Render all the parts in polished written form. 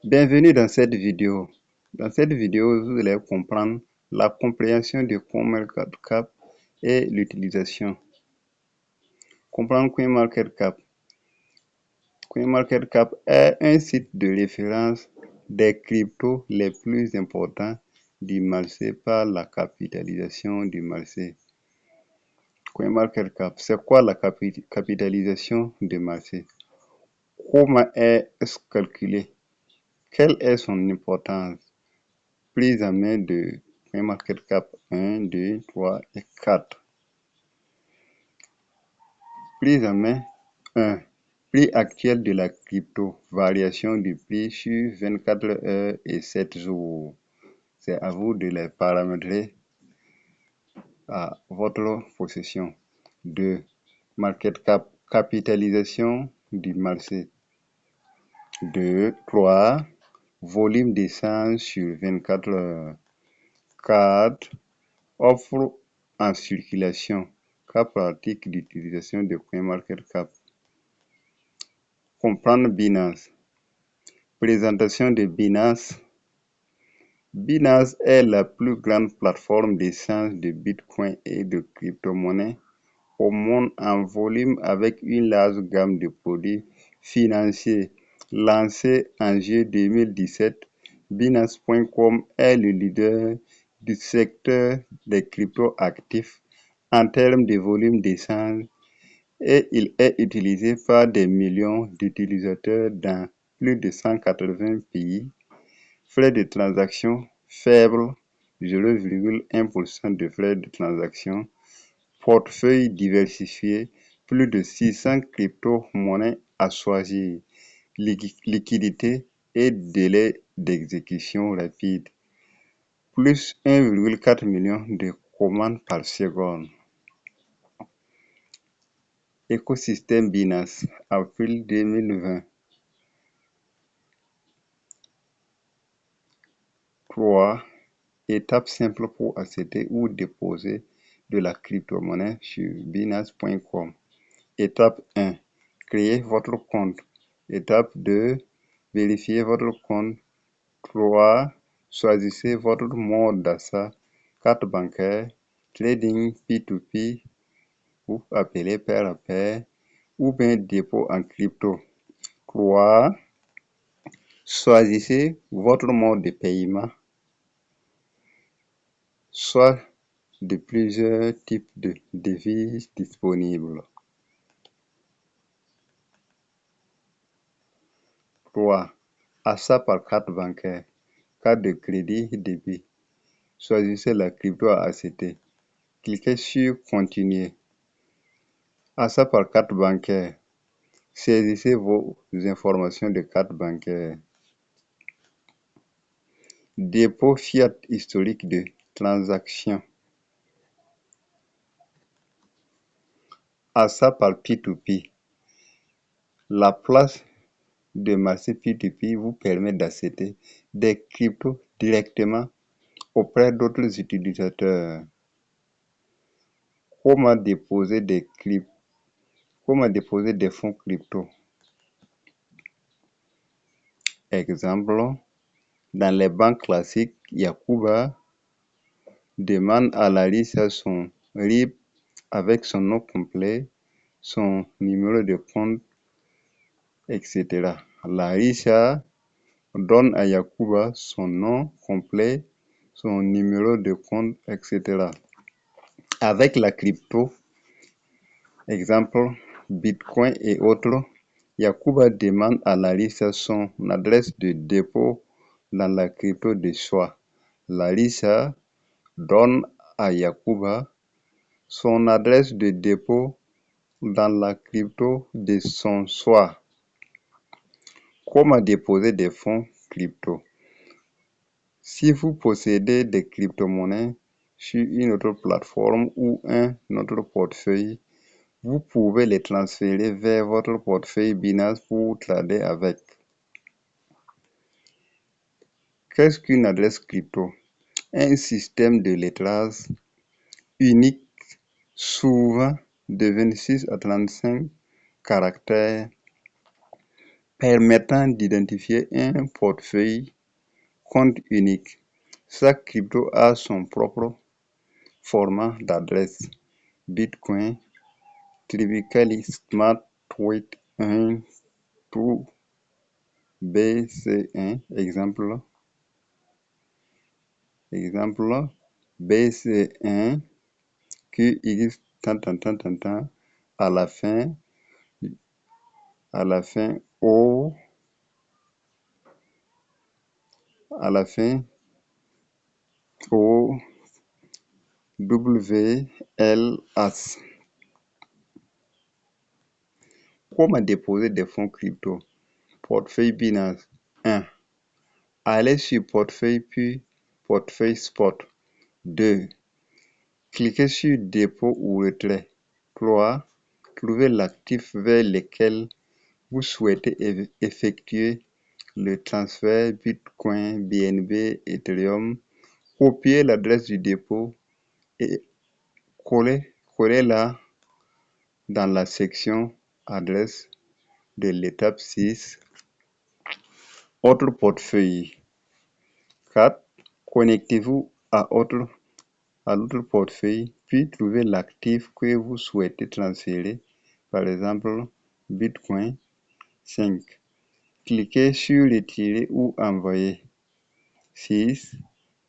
Bienvenue dans cette vidéo. Dans cette vidéo, vous allez comprendre la compréhension de CoinMarketCap et l'utilisation. Comprendre CoinMarketCap. CoinMarketCap est un site de référence des cryptos les plus importants du marché par la capitalisation du marché. CoinMarketCap, c'est quoi la capitalisation du marché? Comment est-ce calculé? Quelle est son importance? Prise en main de CoinMarketCap 1, 2, 3 et 4. Prise en main 1. Prix actuel de la crypto. Variation du prix sur 24 heures et 7 jours. C'est à vous de les paramétrer à votre possession. 2. Market cap. Capitalisation du marché. 2. 3. Volume d'échange sur 24 heures. 4. Offre en circulation. Cas pratique d'utilisation de CoinMarketCap. Comprendre Binance. Présentation de Binance. Binance est la plus grande plateforme d'échange de Bitcoin et de crypto-monnaies au monde en volume avec une large gamme de produits financiers. Lancé en juillet 2017, Binance.com est le leader du secteur des crypto-actifs en termes de volume d'échange et il est utilisé par des millions d'utilisateurs dans plus de 180 pays. Frais de transaction faibles, 0,1% de frais de transaction. Portefeuille diversifié, plus de 600 crypto-monnaies à choisir. Liquidité et délai d'exécution rapide. Plus 1,4 million de commandes par seconde. Écosystème Binance, avril 2020. 3. Étape simple pour acheter ou déposer de la crypto-monnaie sur Binance.com. Étape 1. Créer votre compte. Étape 2. Vérifier votre compte. 3. Choisissez votre mode d'achat, carte bancaire, trading P2P ou appelé pair à pair ou bien dépôt en crypto. 3. Choisissez votre mode de paiement, soit de plusieurs types de devises disponibles. 3. Achat par carte bancaire, carte de crédit débit. Choisissez la crypto à acheter. Cliquez sur Continuer. Achat par carte bancaire. Saisissez vos informations de carte bancaire. Dépôt fiat historique de transaction. Achat par P2P. La place de marché P2P vous permet d'acheter des cryptos directement auprès d'autres utilisateurs. Comment déposer des fonds crypto. Exemple, dans les banques classiques, Yakuba demande à Larissa son RIB avec son nom complet, son numéro de compte, etc. Larissa donne à Yakuba son nom complet, son numéro de compte, etc. Avec la crypto, exemple Bitcoin et autres, Yakuba demande à Larissa son adresse de dépôt dans la crypto de choix. Larissa donne à Yakuba son adresse de dépôt dans la crypto de son choix. Comment déposer des fonds crypto? Si vous possédez des crypto-monnaies sur une autre plateforme ou un autre portefeuille, vous pouvez les transférer vers votre portefeuille Binance pour trader avec. Qu'est-ce qu'une adresse crypto? Un système de lettrage unique, souvent de 26 à 35 caractères, permettant d'identifier un portefeuille compte unique. Chaque crypto a son propre format d'adresse. Bitcoin typically smart with 1 to BC1 exemple BC1 QX à la fin O WLAS. Comment déposer des fonds crypto? Portefeuille Binance 1. Allez sur portefeuille puis portefeuille spot. 2. Cliquez sur dépôt ou retrait. 3. Trouvez l'actif vers lequel vous souhaitez effectuer le transfert Bitcoin, BNB, Ethereum. Copiez l'adresse du dépôt et collez-la dans la section adresse de l'étape 6. Autre portefeuille. 4. Connectez-vous à l'autre portefeuille, puis trouvez l'actif que vous souhaitez transférer, par exemple Bitcoin. 5. Cliquez sur retirer ou envoyer. 6.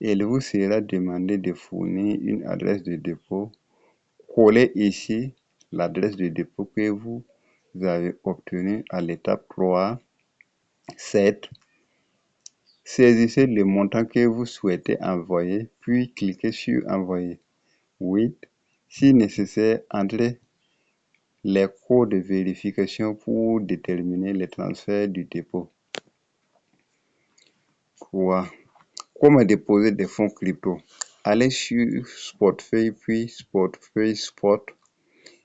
Il vous sera demandé de fournir une adresse de dépôt. Collez ici l'adresse de dépôt que vous avez obtenue à l'étape 3. 7. Saisissez le montant que vous souhaitez envoyer, puis cliquez sur envoyer. 8. Si nécessaire, entrez les codes de vérification pour déterminer le transfert du dépôt. 3. Comment déposer des fonds crypto? Allez sur portefeuille puis portefeuille spot.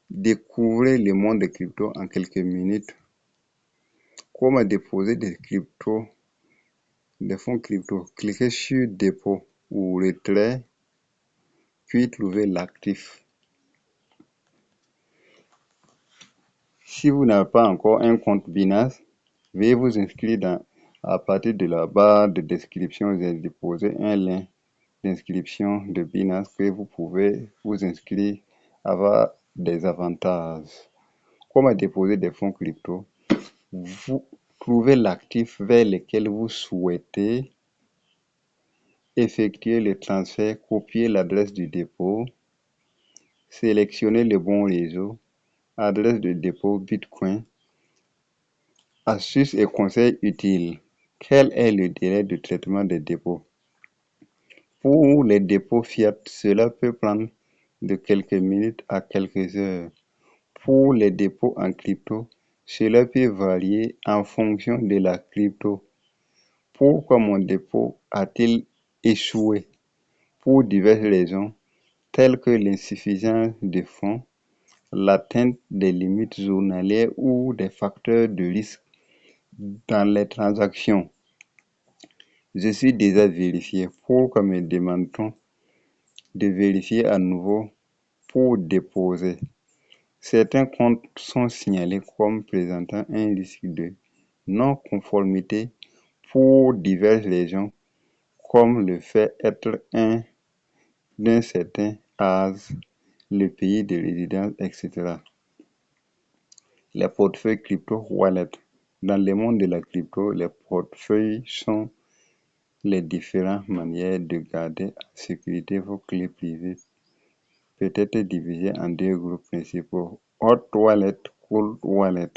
Découvrez le monde des crypto en quelques minutes. Comment déposer des fonds crypto? Cliquez sur dépôt ou retrait, puis trouvez l'actif. Si vous n'avez pas encore un compte Binance, veuillez vous inscrire à partir de la barre de description. J'ai déposé un lien d'inscription de Binance que vous pouvez vous inscrire, avoir des avantages. Comment déposer des fonds crypto? Vous trouvez l'actif vers lequel vous souhaitez effectuer le transfert, copier l'adresse du dépôt, sélectionnez le bon réseau, adresse de dépôt Bitcoin. Astuces et conseils utiles. Quel est le délai de traitement des dépôts? Pour les dépôts fiat, cela peut prendre de quelques minutes à quelques heures. Pour les dépôts en crypto, cela peut varier en fonction de la crypto. Pourquoi mon dépôt a-t-il échoué? Pour diverses raisons, telles que l'insuffisance de fonds, l'atteinte des limites journalières ou des facteurs de risque dans les transactions. Je suis déjà vérifié. Pourquoi me demande-t-on de vérifier à nouveau pour déposer? Certains comptes sont signalés comme présentant un risque de non-conformité pour diverses raisons, comme le fait être d'un certain âge, le pays de résidence, etc. Les portefeuilles crypto wallet. Dans le monde de la crypto, les portefeuilles sont les différentes manières de garder en sécurité vos clés privées peut être divisées en deux groupes principaux: hot wallet, cold wallet.